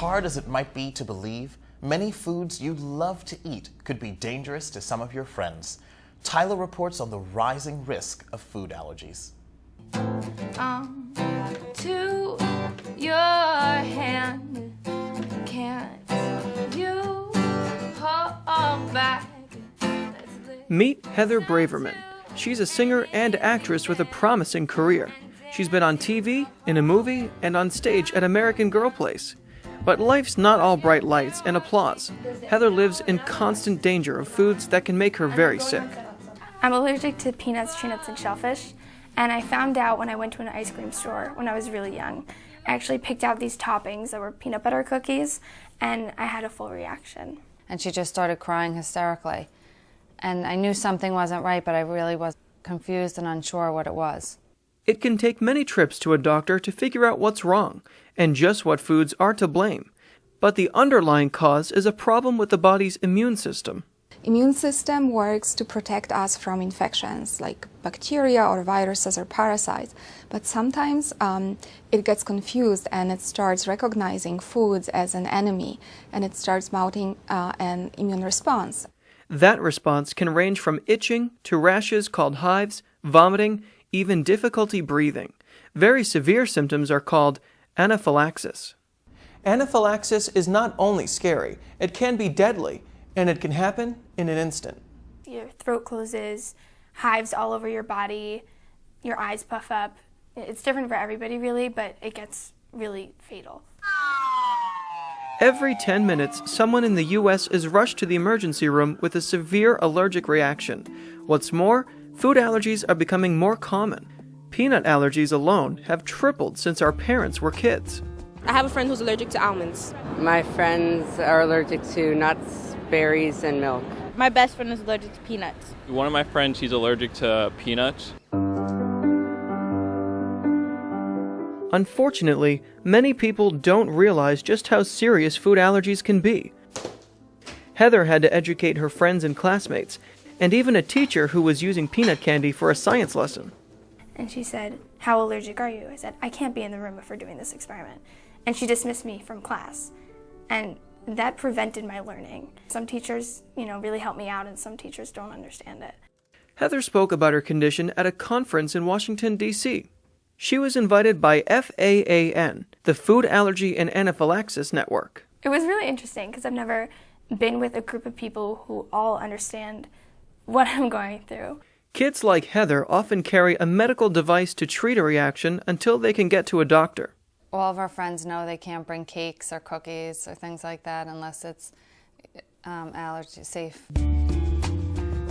hard as it might be to believe, many foods you love to eat could be dangerous to some of your friends. Tyler reports on the rising risk of food allergies. To your hand, can't you hold back? Meet Heather Braverman. She's a singer and actress with a promising career. She's been on TV, in a movie, and on stage at American Girl Place. But life's not all bright lights and applause. Heather lives in constant danger of foods that can make her very sick. I'm allergic to peanuts, tree nuts, and shellfish, and I found out when I went to an ice cream store when I was really young. I actually picked out these toppings that were peanut butter cookies, and I had a full reaction. And she just started crying hysterically. And I knew something wasn't right, but I really was confused and unsure what it was. It can take many trips to a doctor to figure out what's wrong and just what foods are to blame. But the underlying cause is a problem with the body's immune system. Immune system works to protect us from infections like bacteria or viruses or parasites, but sometimes it gets confused and it starts recognizing foods as an enemy, and it starts mounting an immune response. That response can range from itching to rashes called hives, vomiting, even difficulty breathing. Very severe symptoms are called anaphylaxis. Anaphylaxis is not only scary, it can be deadly, and it can happen in an instant. Your throat closes, hives all over your body, your eyes puff up. It's different for everybody really, but it gets really fatal. Every 10 minutes, someone in the U.S. is rushed to the emergency room with a severe allergic reaction. What's more, food allergies are becoming more common. Peanut allergies alone have tripled since our parents were kids. I have a friend who's allergic to almonds. My friends are allergic to nuts, berries, and milk. My best friend is allergic to peanuts. One of my friends, he's allergic to peanuts. Unfortunately, many people don't realize just how serious food allergies can be. Heather had to educate her friends and classmates, and even a teacher who was using peanut candy for a science lesson. And she said, "How allergic are you?" I said, "I can't be in the room if we're doing this experiment." And she dismissed me from class. And that prevented my learning. Some teachers, really help me out, and some teachers don't understand it. Heather spoke about her condition at a conference in Washington, D.C. She was invited by FAAN, the Food Allergy and Anaphylaxis Network. It was really interesting because I've never been with a group of people who all understand what I'm going through. Kids like Heather often carry a medical device to treat a reaction until they can get to a doctor. All of our friends know they can't bring cakes or cookies or things like that unless it's allergy safe.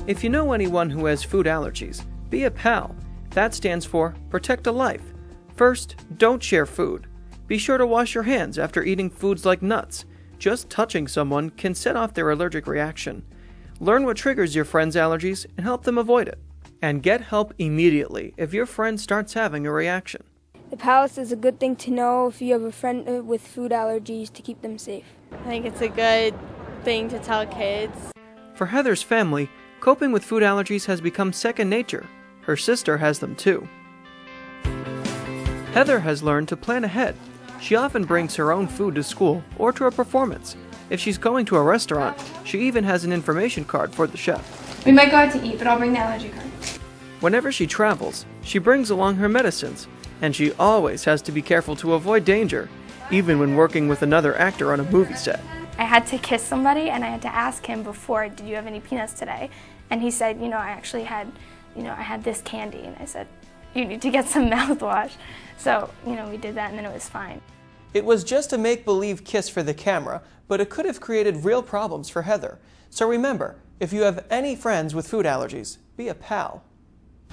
If you know anyone who has food allergies, be a pal. That stands for Protect a Life. First, don't share food. Be sure to wash your hands after eating foods like nuts. Just touching someone can set off their allergic reaction. Learn what triggers your friend's allergies and help them avoid it. And get help immediately if your friend starts having a reaction. The palace is a good thing to know if you have a friend with food allergies to keep them safe. I think it's a good thing to tell kids. For Heather's family, coping with food allergies has become second nature. Her sister has them too. Heather has learned to plan ahead. She often brings her own food to school or to a performance. If she's going to a restaurant, she even has an information card for the chef. We might go out to eat, but I'll bring the allergy card. Whenever she travels, she brings along her medicines, and she always has to be careful to avoid danger, even when working with another actor on a movie set. I had to kiss somebody, and I had to ask him before, "Did you have any peanuts today?" And he said, I actually had, I had this candy. And I said, "You need to get some mouthwash." So, we did that, and then it was fine. It was just a make-believe kiss for the camera, but it could have created real problems for Heather. So remember, if you have any friends with food allergies, be a pal.